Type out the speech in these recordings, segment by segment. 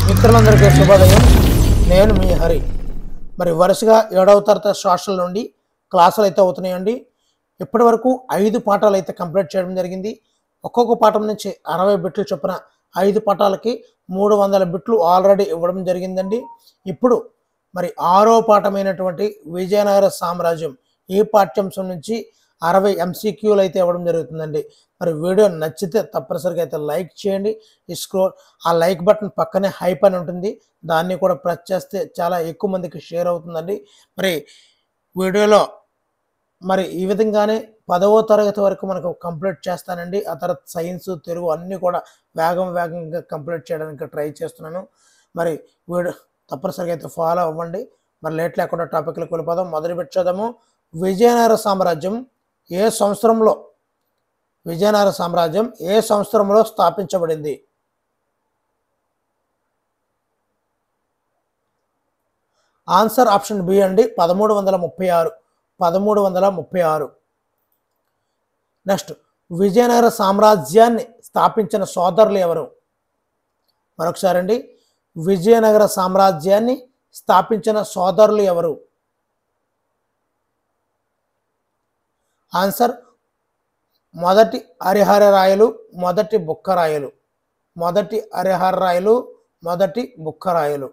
మిత్రులందరికీ శుభోదయం. నేను మీ హరి. మరి వరుసగా 7వ తరగతి సోషల్ నుండి క్లాసులు అయితే అవుతున్నాయండి. ఇప్పటి వరకు 5 పాఠాలు అయితే కంప్లీట్ చేయడం జరిగింది. ఒక్కొక్క పాఠం నుంచి 60 బిట్లు చొప్పున 5 పాఠాలకి 300 బిట్లు ఆల్రెడీ ఇవ్వడం జరిగిందండి. ఇప్పుడు మరి 6వ పాఠమైనటువంటి విజయనగర సామ్రాజ్యం ఈ పాఠ్యాంశం నుంచి 60 MCQలు అయితే ఇవ్వడం జరుగుతుందండి. మరి వీడియో నచ్చితే తప్పనిసరిగా అయితే లైక్ చేయండి. ఆ లైక్ బటన్ పక్కనే హైప్ అని ఉంటుంది, దాన్ని కూడా ప్రెస్ చేస్తే చాలా ఎక్కువ మందికి షేర్ అవుతుందండి. మరి వీడియోలో మరి ఈ విధంగానే 10వ తరగతి వరకు మనకు కంప్లీట్ చేస్తానండి. ఆ తర్వాత సైన్స్, తెలుగు అన్నీ కూడా వేగంగా కంప్లీట్ చేయడానికి ట్రై చేస్తున్నాను. మరి వీడియో తప్పనిసరిగా అయితే ఫాలో అవ్వండి. మరి లేట్ లేకుండా టాపిక్లకు వెళ్ళిపోదాం. మొదలు పెట్టేద్దాము. విజయనగర సామ్రాజ్యం ఏ సంవత్సరంలో స్థాపించబడింది? ఆన్సర్ ఆప్షన్ బి అండి, 1336. నెక్స్ట్, విజయనగర సామ్రాజ్యాన్ని స్థాపించిన సోదరులు ఎవరు? మరొకసారి అండి, విజయనగర సామ్రాజ్యాన్ని స్థాపించిన సోదరులు ఎవరు? ఆన్సర్ మొదటి హరిహర రాయలు, మొదటి బుక్కరాయలు. మొదటి బుక్కరాయలు.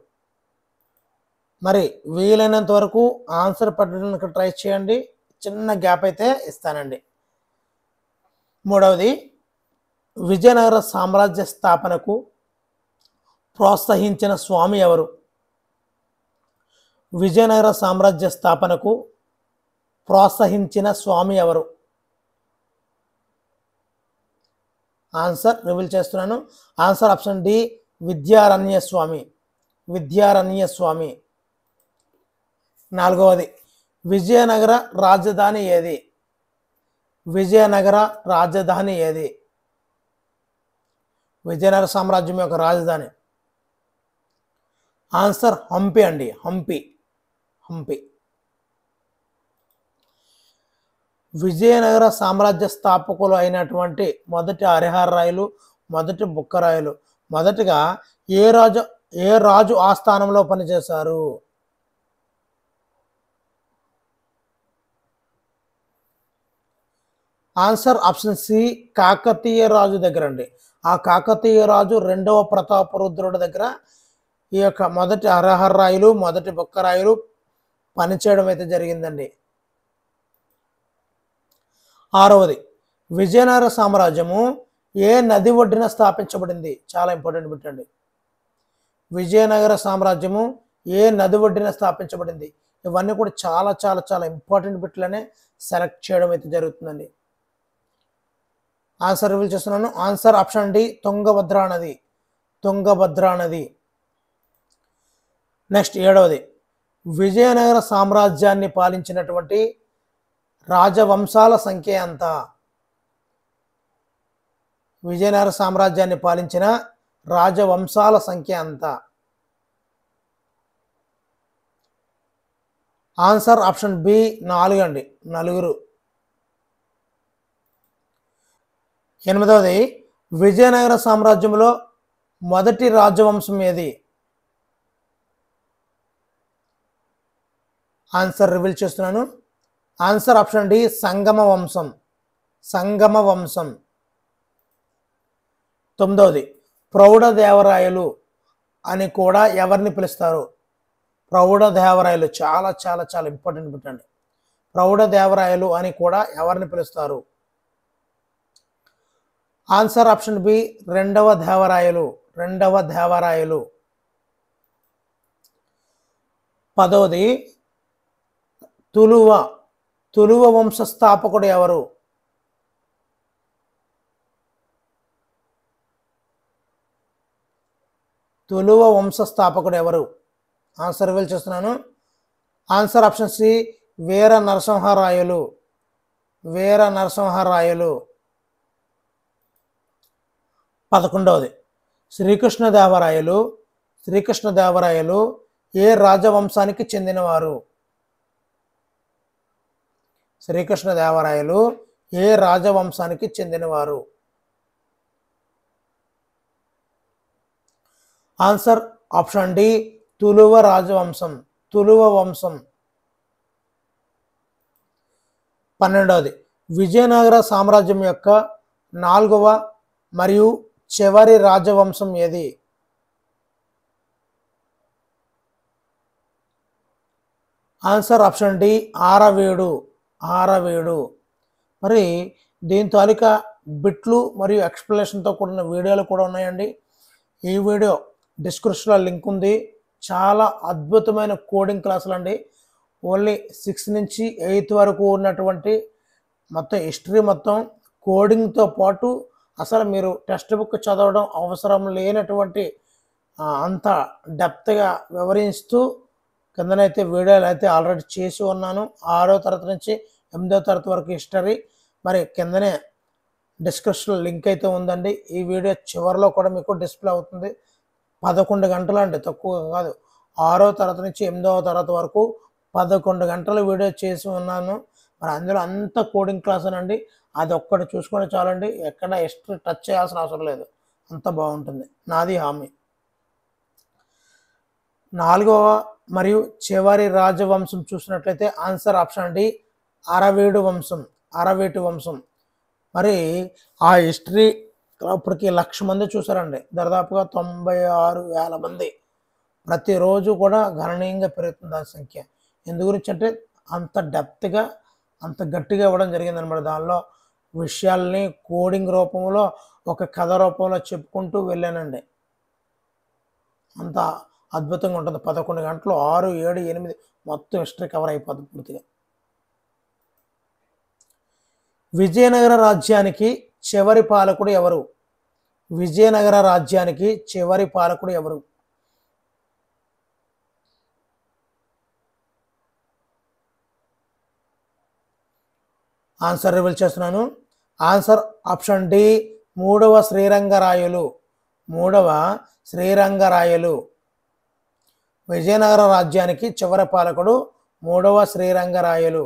మరి వీలైనంత వరకు ఆన్సర్ పెట్టడానికి ట్రై చేయండి. చిన్న గ్యాప్ అయితే ఇస్తానండి. 3వది, విజయనగర సామ్రాజ్య స్థాపనకు ప్రోత్సహించిన స్వామి ఎవరు? విజయనగర సామ్రాజ్య స్థాపనకు ప్రోత్సహించిన స్వామి ఎవరు? ఆన్సర్ రివీల్ చేస్తున్నాను. ఆన్సర్ ఆప్షన్ డి, విద్యారణ్య స్వామి. 4వది, విజయనగర రాజధాని ఏది? విజయనగర విజయనగర సామ్రాజ్యం యొక్క రాజధాని. ఆన్సర్ హంపి అండి, హంపి. విజయనగర సామ్రాజ్య స్థాపకులు అయినటువంటి మొదటి హరిహర రాయలు, మొదటి బుక్కరాయలు మొదటిగా ఏ రాజు ఆస్థానంలో పనిచేశారు? ఆన్సర్ ఆప్షన్ సి, కాకతీయ రాజు దగ్గర అండి. ఆ కాకతీయ రాజు 2వ ప్రతాపరుద్రుడి దగ్గర ఈ యొక్క మొదటి హరిహర రాయలు, మొదటి బుక్కరాయలు పనిచేయడం అయితే జరిగిందండి. 6వది, విజయనగర సామ్రాజ్యము ఏ నది ఒడ్డున స్థాపించబడింది? చాలా ఇంపార్టెంట్ బిట్ అండి. విజయనగర సామ్రాజ్యము ఏ నది ఒడ్డున స్థాపించబడింది? ఇవన్నీ కూడా చాలా ఇంపార్టెంట్ బిట్లనే సెలెక్ట్ చేయడం అయితే జరుగుతుందండి. ఆన్సర్ రివీల్ చేస్తున్నాను. ఆన్సర్ ఆప్షన్ డి, తుంగభద్రా నది. నెక్స్ట్, 7వది, విజయనగర సామ్రాజ్యాన్ని పాలించినటువంటి రాజవంశాల సంఖ్య ఎంత? విజయనగర సామ్రాజ్యాన్ని పాలించిన రాజవంశాల సంఖ్య ఎంత? ఆన్సర్ ఆప్షన్ బి, 4 అండి, 4. 8వది, విజయనగర సామ్రాజ్యంలో మొదటి రాజవంశం ఏది? ఆన్సర్ రివీల్ చేస్తున్నాను. ఆన్సర్ ఆప్షన్ డి, సంగమ వంశం. 9వది, ప్రౌఢదేవరాయలు అని కూడా ఎవరిని పిలుస్తారు? ప్రౌఢదేవరాయలు చాలా ఇంపార్టెంట్ పెట్టండి. ప్రౌఢదేవరాయలు అని కూడా ఎవరిని పిలుస్తారు? ఆన్సర్ ఆప్షన్ బి, 2వ దేవరాయలు. 10వది, తులువ వంశ స్థాపకుడు ఎవరు? ఆన్సర్ రివీల్ చేస్తున్నాను. ఆన్సర్ ఆప్షన్ సి, వీర నరసింహరాయలు. 11వది, శ్రీకృష్ణదేవరాయలు ఏ రాజవంశానికి చెందినవారు? ఆన్సర్ ఆప్షన్ డి తులువ రాజవంశం, తులువ వంశం. 12వది విజయనగర సామ్రాజ్యం యొక్క 4వ మరియు చివరి రాజవంశం ఏది? Answer option D Aravidu, Aravidu. మరి దీని తాలూకా బిట్లు మరియు ఎక్స్ప్లెనేషన్తో కూడిన వీడియోలు కూడా ఉన్నాయండి. ఈ వీడియో డిస్క్రిప్షన్లో లింక్ ఉంది. చాలా అద్భుతమైన కోడింగ్ క్లాసులు అండి. ఓన్లీ 6 నుంచి 8 వరకు ఉన్నటువంటి మొత్తం హిస్టరీ మొత్తం కోడింగ్తో పాటు అసలు మీరు టెక్స్ట్ బుక్ చదవడం అవసరం లేనటువంటి అంత డెప్త్గా వివరిస్తూ కిందనైతే వీడియోలు అయితే ఆల్రెడీ చేసి ఉన్నాను. 6వ తరగతి నుంచి 8వ తరగతి వరకు హిస్టరీ. మరి కిందనే డిస్క్రిప్షన్లో లింక్ అయితే ఉందండి. ఈ వీడియో చివరిలో కూడా మీకు డిస్ప్లే అవుతుంది. 11 గంటలు అండి, తక్కువ కాదు. 6వ తరగతి నుంచి 8వ తరగతి వరకు 11 గంటల వీడియో చేసి ఉన్నాను. మరి అందులో అంత కోడింగ్ క్లాస్ అండి. అది ఒక్కటి చూసుకొని చాలండి, ఎక్కడ హిస్టరీ టచ్ చేయాల్సిన అవసరం లేదు, అంత బాగుంటుంది, నాది హామీ. 4వ మరియు చివరి రాజవంశం చూసినట్లయితే ఆన్సర్ ఆప్షన్ డి అరవేడు వంశం, అరవేటు వంశం. మరి ఆ హిస్టరీ అప్పటికి 1,00,000 మంది చూసారండి, దాదాపుగా 96,000 మంది. ప్రతిరోజు కూడా గణనీయంగా పెరుగుతుంది ఆ సంఖ్య. ఎందు గురించి అంటే అంత డెప్త్గా అంత గట్టిగా ఇవ్వడం జరిగింది అనమాట. దానిలో విషయాల్ని కోడింగ్ రూపంలో ఒక కథ రూపంలో చెప్పుకుంటూ వెళ్ళానండి. అంత అద్భుతంగా ఉంటుంది. 11 గంటలు 6, 7, 8 మొత్తం హిస్టరీ కవర్ అయిపోతుంది పూర్తిగా. విజయనగర రాజ్యానికి చివరి పాలకుడు ఎవరు? విజయనగర రాజ్యానికి చివరి పాలకుడు ఎవరు? ఆన్సర్ రివీల్ చేస్తున్నాను. ఆన్సర్ ఆప్షన్ డి 3వ శ్రీరంగరాయలు, 3వ శ్రీరంగరాయలు. విజయనగర రాజ్యానికి చివరి పాలకుడు 3వ శ్రీరంగరాయలు.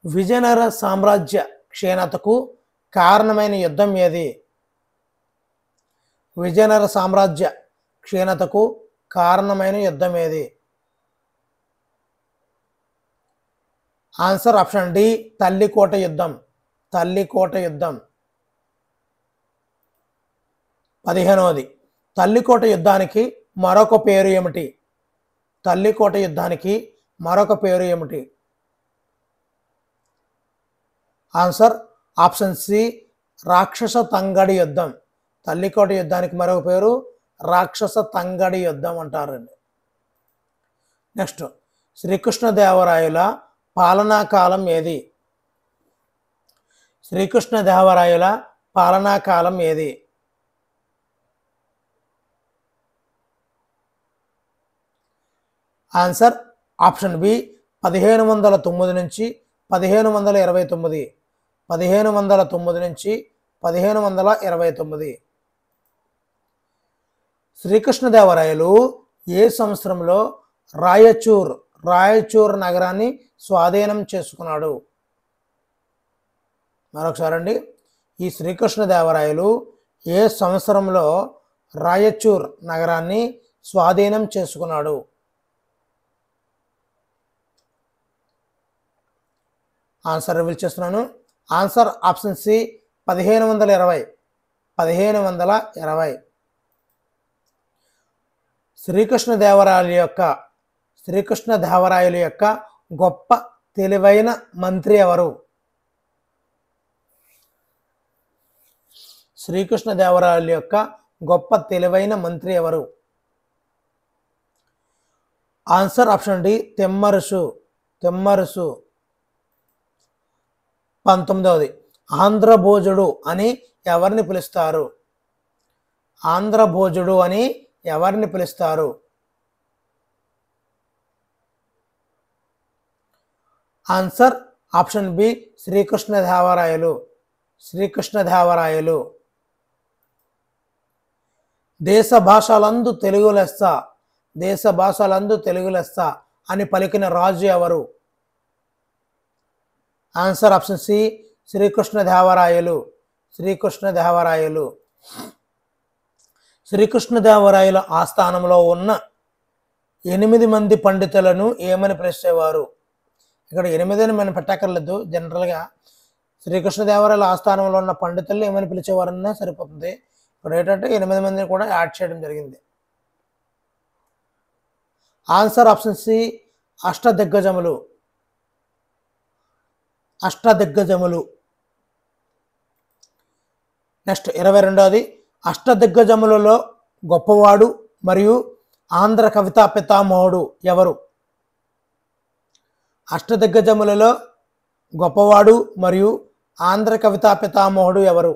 విజయనగర సామ్రాజ్య క్షీణతకు కారణమైన యుద్ధం ఏది? విజయనగర సామ్రాజ్య క్షీణతకు కారణమైన యుద్ధం ఏది? ఆన్సర్ ఆప్షన్ డి తల్లికోట యుద్ధం, తల్లికోట యుద్ధం. 15వది తల్లికోట యుద్ధానికి మరొక పేరు ఏమిటి? తల్లికోట యుద్ధానికి మరొక పేరు ఏమిటి? ఆన్సర్ ఆప్షన్ సి రాక్షస తంగడి యుద్ధం. తల్లికోట యుద్ధానికి మరొక పేరు రాక్షస తంగడి యుద్ధం అంటారండి. నెక్స్ట్ శ్రీకృష్ణదేవరాయల పాలనా కాలం ఏది? శ్రీకృష్ణదేవరాయల పాలనా కాలం ఏది? ఆన్సర్ ఆప్షన్ బి 1509 నుంచి 1529, 1509 నుంచి 1529. శ్రీకృష్ణదేవరాయలు ఏ సంవత్సరంలో రాయచూర్ నగరాన్ని స్వాధీనం చేసుకున్నాడు? మరొకసారి అండి, ఈ శ్రీకృష్ణదేవరాయలు ఏ సంవత్సరంలో రాయచూర్ నగరాన్ని స్వాధీనం చేసుకున్నాడు? ఆన్సర్ రివీల్ చేస్తున్నాను. Answer option C 1520, 1520. శ్రీకృష్ణదేవరాయలు యొక్క గొప్ప తెలివైన మంత్రి ఎవరు? శ్రీకృష్ణదేవరాయలు యొక్క గొప్ప తెలివైన మంత్రి ఎవరు? Answer option D Timmarusu, Timmarusu. 19వది ఆంధ్రభోజుడు అని ఎవరిని పిలుస్తారు? ఆంధ్రభోజుడు అని ఎవరిని పిలుస్తారు? ఆన్సర్ ఆప్షన్ బి శ్రీకృష్ణదేవరాయలు, శ్రీకృష్ణదేవరాయలు. దేశ భాషలందు తెలుగు లెస్స, దేశ భాషలందు తెలుగు లెస్స అని పలికిన రాజు ఎవరు? Answer option C Srikrishnadevarayalu, Srikrishnadevarayalu. శ్రీకృష్ణదేవరాయల ఆస్థానంలో ఉన్న 8 మంది పండితులను ఏమని పిలిచేవారు? ఇక్కడ 8 అని మనం పెట్టక్కర్లేదు. జనరల్గా శ్రీకృష్ణదేవరాయల ఆస్థానంలో ఉన్న పండితులను ఏమని పిలిచేవారన్నా సరిపోతుంది. ఇక్కడ ఏంటంటే 8 మందిని కూడా యాడ్ చేయడం జరిగింది. ఆన్సర్ ఆప్షన్ సి అష్టదిగ్గజములు. అష్టదిగ్గజములు. నెక్స్ట్ 22వది, అష్టదిగ్గజములలో గొప్పవాడు మరియు ఆంధ్ర కవితా పితామహుడు ఎవరు? అష్టదిగ్గజములలో గొప్పవాడు మరియు ఆంధ్ర కవితా పితామహుడు ఎవరు?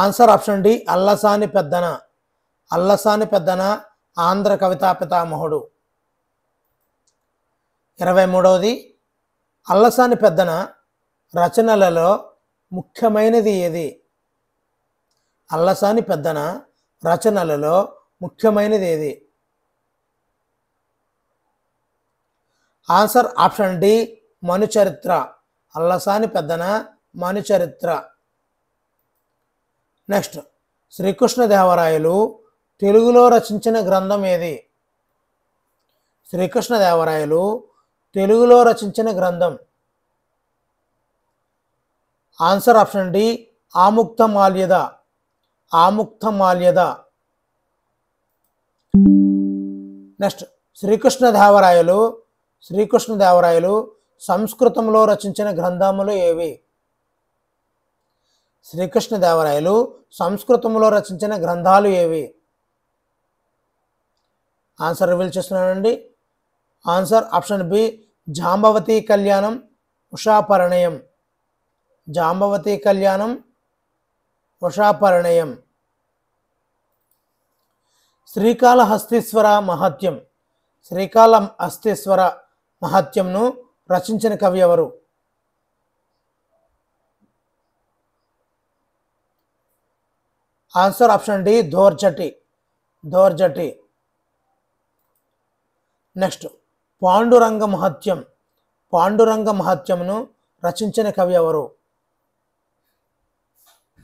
Answer option D Allasani Peddana. Allasani Peddana Andhra కవితా పితామహుడు. 23వది, అల్లసాని పెద్దన రచనలలో ముఖ్యమైనది ఏది? అల్లసాని పెద్దన రచనలలో ముఖ్యమైనది ఏది? Answer option D Manucharitra. Allasani Peddana Manucharitra. Next, Srikrishnadevarayalu తెలుగులో రచించిన గ్రంథం ఏది? శ్రీకృష్ణదేవరాయలు తెలుగులో రచించిన గ్రంథం. Answer option D Amuktamalyada. Amuktamalyada. Next, Srikrishnadevarayalu సంస్కృతంలో రచించిన గ్రంథములు ఏవి? శ్రీకృష్ణదేవరాయలు సంస్కృతంలో రచించిన గ్రంథాలు ఏవి? ఆన్సర్ రివీల్ చేస్తున్నానండి. Answer option B Jambavati Kalyanam, Ushaparinayam. Jambavati Kalyanam, Usha Parinayam. Srikalahasteeswara మహత్యం. శ్రీకాళహస్తీశ్వర మహత్యంను రచించిన కవి ఎవరు? Answer option D Dhurjati. Dhurjati. Next, Panduranga మహత్యం. పాండురంగ మహత్యమును రచించిన కవి ఎవరు?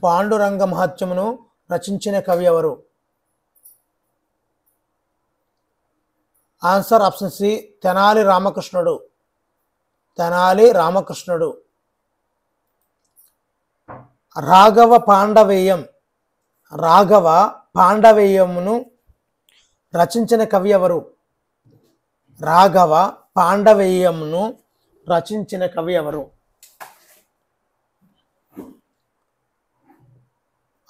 పాండురంగ మహత్యమును రచించిన కవి ఎవరు? ఆన్సర్ ఆప్షన్ సి తెనాలి రామకృష్ణుడు. తెనాలి రామకృష్ణుడు. రాఘవ పాండవేయం. రాఘవ పాండవేయమును రచించిన కవి ఎవరు? రాఘవ పాండవేయమును రచించిన కవి ఎవరు?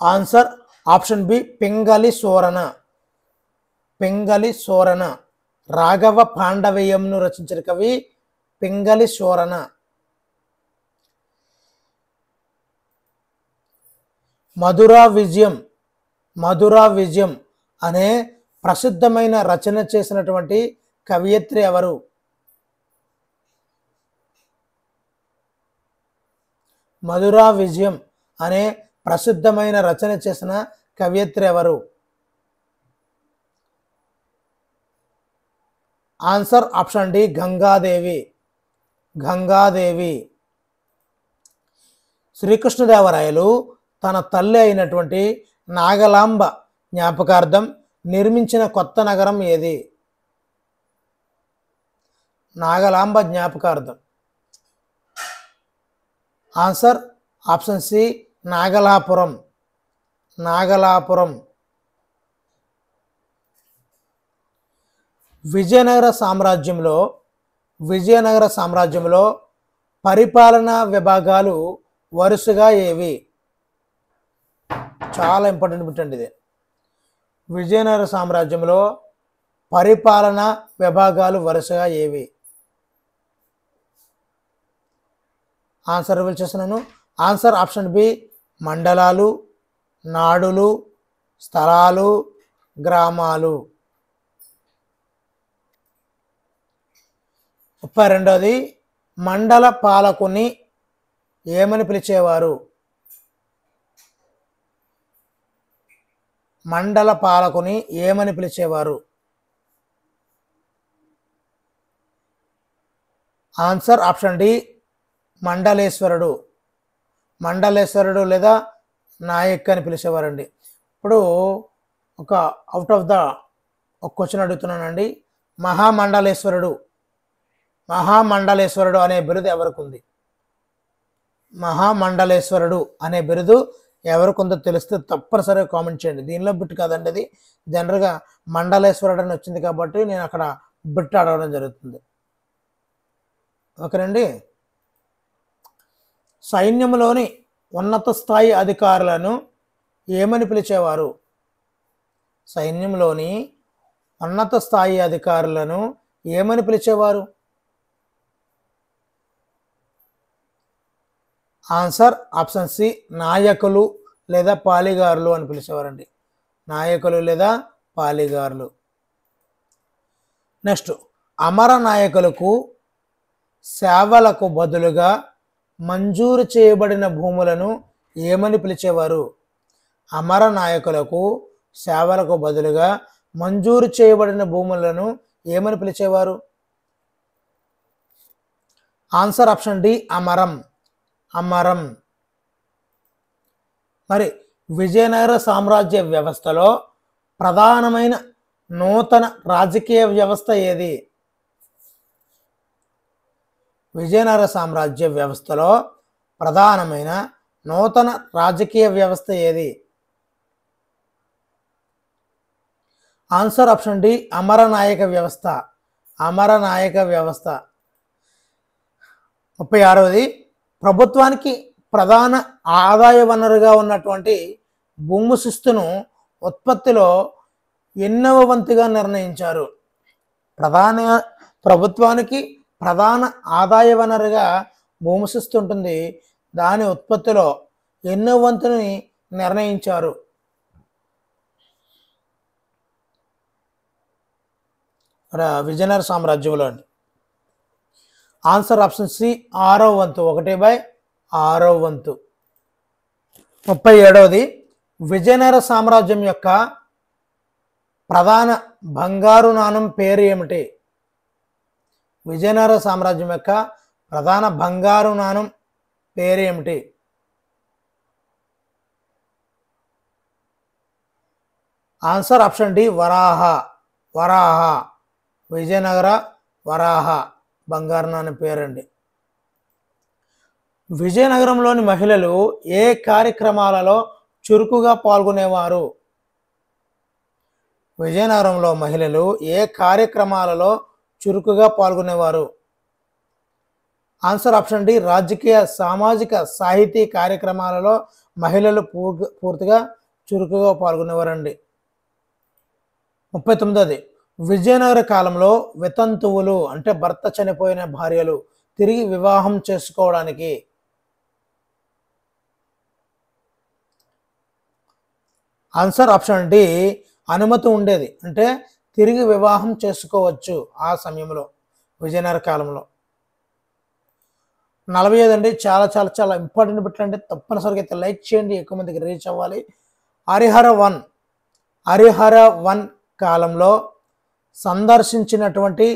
Answer option B Pingali సోరణ. Pingali సోరణ. Raghava పాండవేయంను రచించిన కవి పింగళి సోరణ. మధురా విజయం. మధురా విజయం అనే ప్రసిద్ధమైన రచన చేసినటువంటి కవయిత్రి ఎవరు? మధురా విజయం అనే ప్రసిద్ధమైన రచన చేసిన కవయిత్రి ఎవరు? Answer option D Gangadevi. Gangadevi. Srikrishnadevarayalu తన తల్లి అయినటువంటి నాగలాంబ జ్ఞాపకార్థం నిర్మించిన కొత్త నగరం ఏది? నాగలాంబ జ్ఞాపకార్థం. Answer option C Nagalapuram. Nagalapuram. Vijayanagara సామ్రాజ్యంలో పరిపాలనా విభాగాలు వరుసగా ఏవి? చాలా ఇంపార్టెంట్ బిట్ అండి ఇది. విజయనగర సామ్రాజ్యంలో పరిపాలనా విభాగాలు వరుసగా ఏవి? ఆన్సర్ రివీల్ చేస్తున్నాను. ఆన్సర్ ఆప్షన్ బి మండలాలు, నాడులు, స్థలాలు, గ్రామాలు. 32వది, మండల పాలకుని ఏమని పిలిచేవారు? మండల పాలకుని ఏమని పిలిచేవారు? ఆన్సర్ ఆప్షన్ డి మండలేశ్వరుడు. మండలేశ్వరుడు లేదా నాయక్ అని పిలిచేవారండి. ఇప్పుడు ఒక అవుట్ ఆఫ్ ద ఒక క్వశ్చన్ అడుగుతున్నానండి. మహామండలేశ్వరుడు అనే బిరుదు ఎవరికి ఉంది? మహామండలేశ్వరుడు అనే బిరుదు ఎవరికి ఉందో తెలిస్తే తప్పనిసరిగా కామెంట్ చేయండి. దీనిలో బిట్ కాదండి, అది జనరల్గా మండలేశ్వరుడు అని వచ్చింది కాబట్టి నేను అక్కడ బిట్ అడగడం జరుగుతుంది. ఓకేనండి. సైన్యంలోని ఉన్నత స్థాయి అధికారులను ఏమని పిలిచేవారు? సైన్యంలోని ఉన్నత స్థాయి అధికారులను ఏమని పిలిచేవారు? ఆన్సర్ ఆప్షన్ సి, నాయకులు లేదా పాలిగారులు అని పిలిచేవారండి. నాయకులు లేదా పాలిగారులు. నెక్స్ట్, అమర నాయకులకు సేవలకు బదులుగా మంజూరు చేయబడిన భూములను ఏమని పిలిచేవారు? అమర నాయకులకు సేవలకు బదులుగా మంజూరు చేయబడిన భూములను ఏమని పిలిచేవారు? ఆన్సర్ ఆప్షన్ డి, అమరం. అమరం. మరి విజయనగర సామ్రాజ్య వ్యవస్థలో ప్రధానమైన నూతన రాజకీయ వ్యవస్థ ఏది? విజయనగర సామ్రాజ్య వ్యవస్థలో ప్రధానమైన నూతన రాజకీయ వ్యవస్థ ఏది? ఆన్సర్ ఆప్షన్ డి, అమరనాయక వ్యవస్థ. అమరనాయక వ్యవస్థ. 36వది, ప్రభుత్వానికి ప్రధాన ఆదాయ వనరుగా ఉన్నటువంటి భూమి శిస్తును ఉత్పత్తిలో ఎన్నవ వంతుగా నిర్ణయించారు? ప్రభుత్వానికి ప్రధాన ఆదాయ వనరుగా భూమి శిస్తు ఉంటుంది, దాని ఉత్పత్తిలో ఎన్నో వంతుని నిర్ణయించారు? విజయనగర సామ్రాజ్యంలో అండి. ఆన్సర్ ఆప్షన్ సి, 6వ వంతు. 1/6వ వంతు. 37వది, విజయనగర సామ్రాజ్యం యొక్క ప్రధాన బంగారు నాణం పేరు ఏమిటి? విజయనగర సామ్రాజ్యం యొక్క ప్రధాన బంగారు నాణం పేరు ఏమిటి? ఆన్సర్ ఆప్షన్ డి, వరాహ. వరాహ. విజయనగర వరాహ బంగారు నాణం పేరండి. విజయనగరంలోని మహిళలు ఏ కార్యక్రమాలలో చురుకుగా పాల్గొనేవారు? విజయనగరంలో మహిళలు ఏ కార్యక్రమాలలో చురుకుగా పాల్గొనేవారు? ఆన్సర్ ఆప్షన్ డి, రాజకీయ, సామాజిక, సాహితీ కార్యక్రమాలలో మహిళలు పూర్తిగా చురుకుగా పాల్గొనేవారండి. 39వది, విజయనగర కాలంలో వితంతువులు అంటే భర్త చనిపోయిన భార్యలు తిరిగి వివాహం చేసుకోవడానికి ఆన్సర్ ఆప్షన్ డి, అనుమతి ఉండేది. అంటే తిరిగి వివాహం చేసుకోవచ్చు ఆ సమయంలో, విజయనగర కాలంలో. 45 అండి, చాలా చాలా చాలా ఇంపార్టెంట్ బిట్లు అంటే తప్పనిసరిగా అయితే లైక్ చేయండి, ఎక్కువ మందికి రీచ్ అవ్వాలి. హరిహర వన్ కాలంలో సందర్శించినటువంటి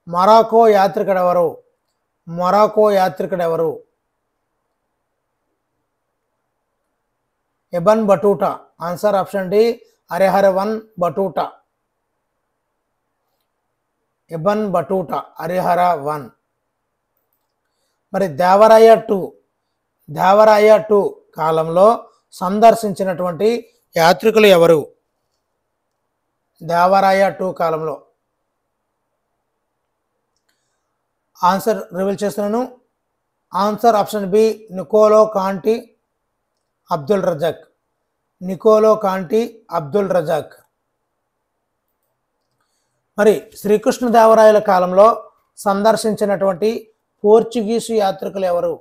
మొరాకో యాత్రికుడెవరు? మొరాకో యాత్రికుడెవరు? Ibn Battuta. Answer option D, Harihara one Battuta. Ibn Battuta, Harihara one. మరి దేవరాయ టూ కాలంలో సందర్శించినటువంటి యాత్రికులు ఎవరు? దేవరాయ టూ కాలంలో. ఆన్సర్ రివీల్ చేస్తున్నాను. Answer option B, Niccolo Conti Abdul Razzaq. Niccolo Conti Abdul Razzaq. మరి శ్రీకృష్ణదేవరాయల కాలంలో సందర్శించినటువంటి పోర్చుగీసు యాత్రికులు ఎవరు?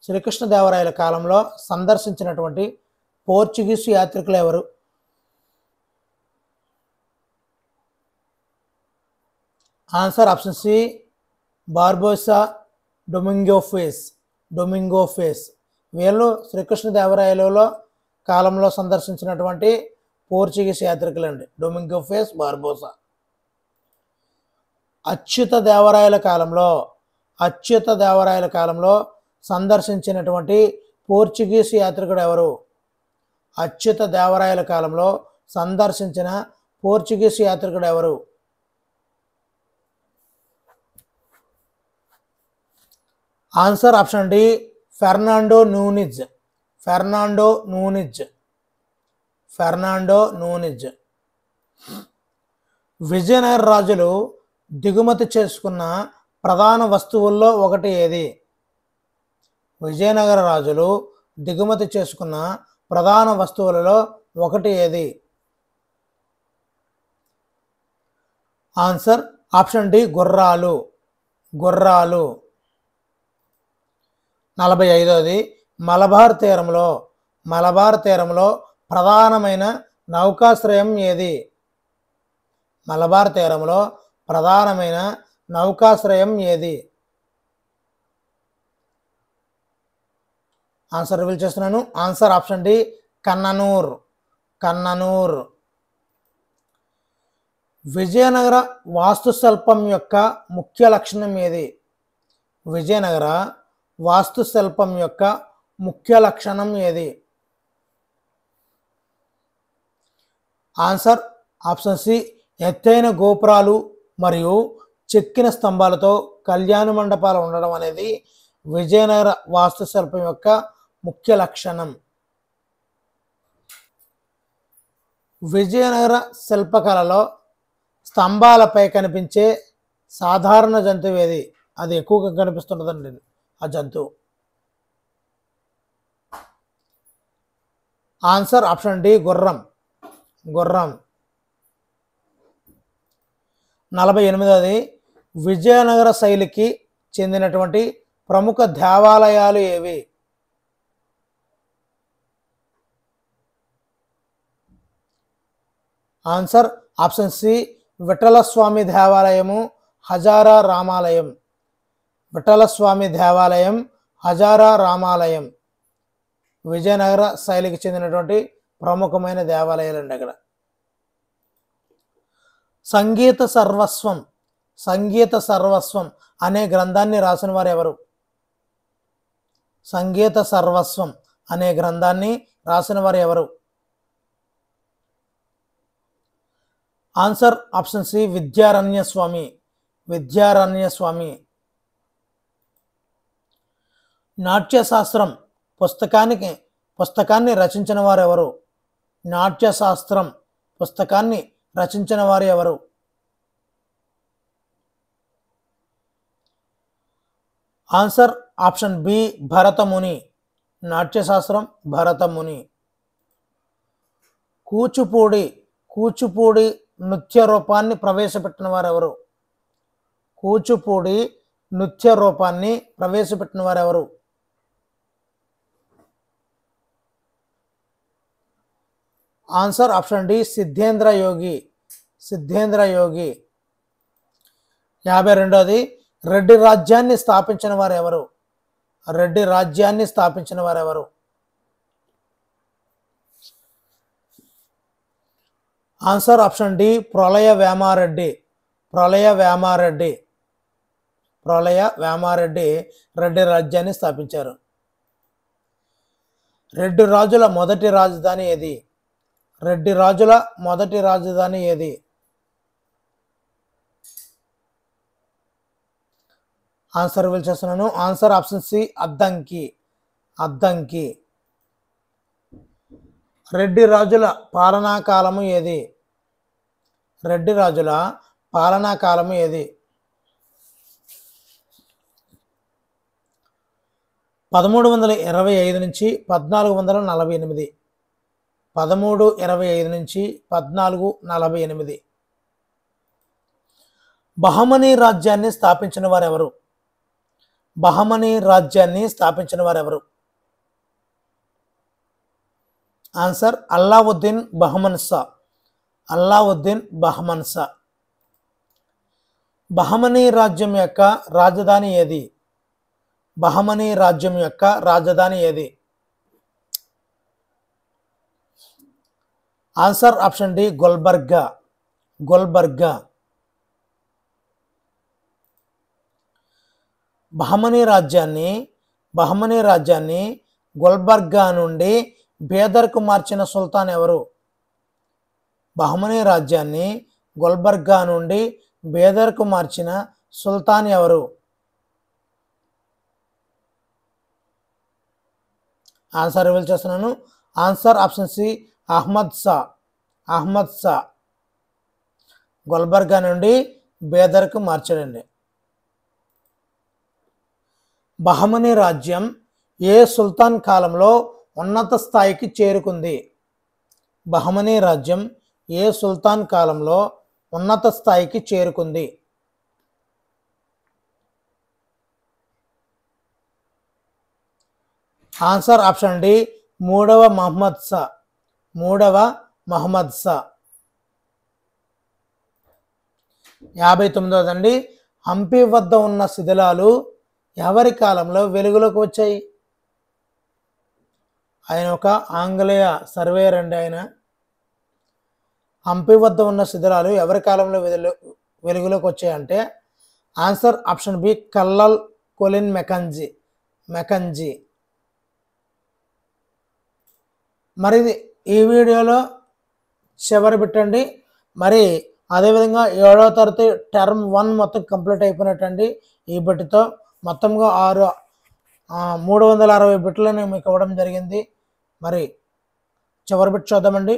శ్రీకృష్ణదేవరాయల కాలంలో సందర్శించినటువంటి పోర్చుగీసు యాత్రికులు ఎవరు? Answer option C, Barbosa Domingo Paes. వీళ్ళు శ్రీకృష్ణదేవరాయలలో కాలంలో సందర్శించినటువంటి పోర్చుగీస్ యాత్రికులు అండి, డొమింగో ఫేస్, బార్బోసా. అచ్యుత దేవరాయల కాలంలో సందర్శించినటువంటి పోర్చుగీస్ యాత్రికుడు ఎవరు? అచ్యుత దేవరాయల కాలంలో సందర్శించిన పోర్చుగీస్ యాత్రికుడు ఎవరు? Answer option D Fernando Nuniz. Fernando Nuniz. Fernando Nuniz. Vijayanagara రాజులు దిగుమతి చేసుకున్న ప్రధాన వస్తువుల్లో ఒకటి ఏది? విజయనగర రాజులు దిగుమతి చేసుకున్న ప్రధాన వస్తువులలో ఒకటి ఏది? ఆన్సర్ ఆప్షన్ డి గుర్రాలు. గుర్రాలు. 45వది మలబార్ తీరంలో ప్రధానమైన నౌకాశ్రయం ఏది? మలబార్ తీరంలో ప్రధానమైన నౌకాశ్రయం ఏది? ఆన్సర్ రివీల్ చేస్తున్నాను. Answer option D Cannanore. Cannanore. Vijayanagara వాస్తుశిల్పం యొక్క ముఖ్య లక్షణం ఏది? విజయనగర వాస్తుశిల్పం యొక్క ముఖ్య లక్షణం ఏది? ఆన్సర్ ఆప్షన్ సి ఎత్తైన గోపురాలు మరియు చెక్కిన స్తంభాలతో కళ్యాణ మండపాలు ఉండడం అనేది విజయనగర వాస్తుశిల్పం యొక్క ముఖ్య లక్షణం. విజయనగర శిల్పకళలో స్తంభాలపై కనిపించే సాధారణ జంతువు ఏది? అది ఎక్కువగా కనిపిస్తున్నదండి ఆ జంతువు. ఆన్సర్ ఆప్షన్ డి గుర్రం. గుర్రం. 48వది విజయనగర శైలికి చెందినటువంటి ప్రముఖ దేవాలయాలు ఏవి? ఆన్సర్ ఆప్షన్ సి విఠలస్వామి దేవాలయము, హజారా రామాలయం. విఠలస్వామి దేవాలయం, హజారా రామాలయం విజయనగర శైలికి చెందినటువంటి ప్రముఖమైన దేవాలయాలండి. అక్కడ సంగీత సర్వస్వం అనే గ్రంథాన్ని రాసిన వారు ఎవరు? సంగీత సర్వస్వం అనే గ్రంథాన్ని రాసిన వారు ఎవరు? Answer option C Vidyaranya Swami. Vidyaranya Swami. Natyashastram పుస్తకాన్ని రచించిన వారు ఎవరు? నాట్యశాస్త్రం పుస్తకాన్ని రచించిన వారు ఎవరు? Answer option B Bharatamuni. Natyashastram Bharatamuni. Kuchipudi నృత్య రూపాన్ని ప్రవేశపెట్టిన వారు ఎవరు? కూచిపూడి నృత్య రూపాన్ని ప్రవేశపెట్టిన వారు ఎవరు? ఆన్సర్ ఆప్షన్ డి సిద్ధేంద్ర యోగి. సిద్ధేంద్ర యోగి. 52వది రెడ్డి రాజ్యాన్ని స్థాపించిన వారు ఎవరు? రెడ్డి రాజ్యాన్ని స్థాపించిన వారు ఎవరు? ఆన్సర్ ఆప్షన్ డి ప్రళయ వేమారెడ్డి. ప్రళయ వేమారెడ్డి. ప్రళయ వేమారెడ్డి రెడ్డి రాజ్యాన్ని స్థాపించారు. రెడ్డి రాజుల మొదటి రాజధాని ఏది? రెడ్డి రాజుల మొదటి రాజధాని ఏది? ఆన్సర్ రివీల్ చేస్తున్నాను. Answer option C Addanki. Addanki. Reddy రాజుల పాలనా కాలము ఏది? రెడ్డి రాజుల పాలనా కాలము ఏది? 1325 నుంచి 1448. 1325 నుంచి 1448. బహమనీ రాజ్యాన్ని స్థాపించిన వారు ఎవరు? బహమనీ రాజ్యాన్ని స్థాపించిన వారు ఎవరు? ఆన్సర్ అల్లావుద్దీన్ బహమన్ షా. అల్లావుద్దీన్ బహమన్ షా. బహమనీ రాజ్యం యొక్క రాజధాని ఏది? బహమనీ రాజ్యం యొక్క రాజధాని ఏది? Answer option D Gulbarga. Gulbarga. Bahmani రాజ్యాన్ని గుల్బర్గా నుండి బేదర్కు మార్చిన సుల్తాన్ ఎవరు? బహమనీ రాజ్యాన్ని గుల్బర్గా నుండి బేదర్కు మార్చిన సుల్తాన్ ఎవరు? ఆన్సర్ రివీల్ చేస్తున్నాను. Answer option C Ahmad Shah. Ahmad Shah Gulbarga నుండి బేదర్కు మార్చాడండి. బహమనీ రాజ్యం ఏ సుల్తాన్ కాలంలో ఉన్నత స్థాయికి చేరుకుంది? బహమనీ రాజ్యం ఏ సుల్తాన్ కాలంలో ఉన్నత స్థాయికి చేరుకుంది? ఆన్సర్ ఆప్షన్ డి మూడవ మహమ్మద్ షా. మూడవ మహమ్మద్ షా. 59దండి. హంపి వద్ద ఉన్న శిథిలాలు ఎవరి కాలంలో వెలుగులోకి వచ్చాయి? ఆయన ఒక ఆంగ్లేయ సర్వేయర్ అండి. ఆయన హంపి వద్ద ఉన్న శిథిలాలు ఎవరి కాలంలో వెలుగులోకి వచ్చాయంటే answer option B కల్లల్ Colin Mackenzie. మరి ఈ వీడియోలో చివరి పెట్టండి. మరి అదేవిధంగా 7వ తరగతి టర్మ్ 1 మొత్తం కంప్లీట్ అయిపోయినట్టండి. ఈ బిట్తో మొత్తంగా 360 బిట్లను మీకు ఇవ్వడం జరిగింది. మరి చివరి బిట్ చూద్దామండి.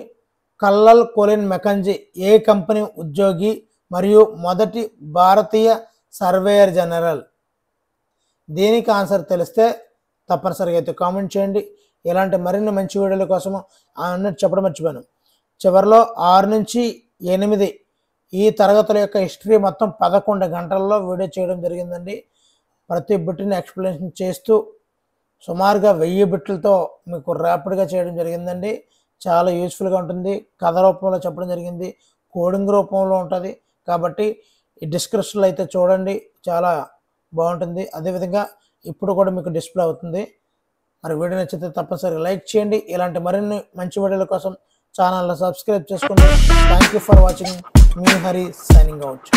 కల్లల్ కొలిన్ మెకంజీ ఏ కంపెనీ ఉద్యోగి మరియు మొదటి భారతీయ సర్వేయర్ జనరల్? దీనికి ఆన్సర్ తెలిస్తే తప్పనిసరిగా అయితే కామెంట్ చేయండి. ఇలాంటి మరిన్ని మంచి వీడియోల కోసం అన్నట్టు చెప్పడం మర్చిపోయాను. చివరిలో 6 నుంచి 8 ఈ తరగతుల యొక్క హిస్టరీ మొత్తం 11 గంటల్లో వీడియో చేయడం జరిగిందండి. ప్రతి బిట్ని ఎక్స్ప్లెనేషన్ చేస్తూ సుమారుగా 1000 బిట్లతో మీకు ర్యాపిడ్గా చేయడం జరిగిందండి. చాలా యూస్ఫుల్గా ఉంటుంది. కథ రూపంలో చెప్పడం జరిగింది, కోడింగ్ రూపంలో ఉంటుంది. కాబట్టి ఈ డిస్క్రిప్షన్లో అయితే చూడండి, చాలా బాగుంటుంది. అదేవిధంగా ఇప్పుడు కూడా మీకు డిస్ప్లే అవుతుంది. మరి వీడియో నచ్చితే తప్పనిసరిగా లైక్ చేయండి. ఇలాంటి మరిన్ని మంచి వీడియోల కోసం ఛానల్ని సబ్స్క్రైబ్ చేసుకోండి. Thank you for watching. Me Hari signing out.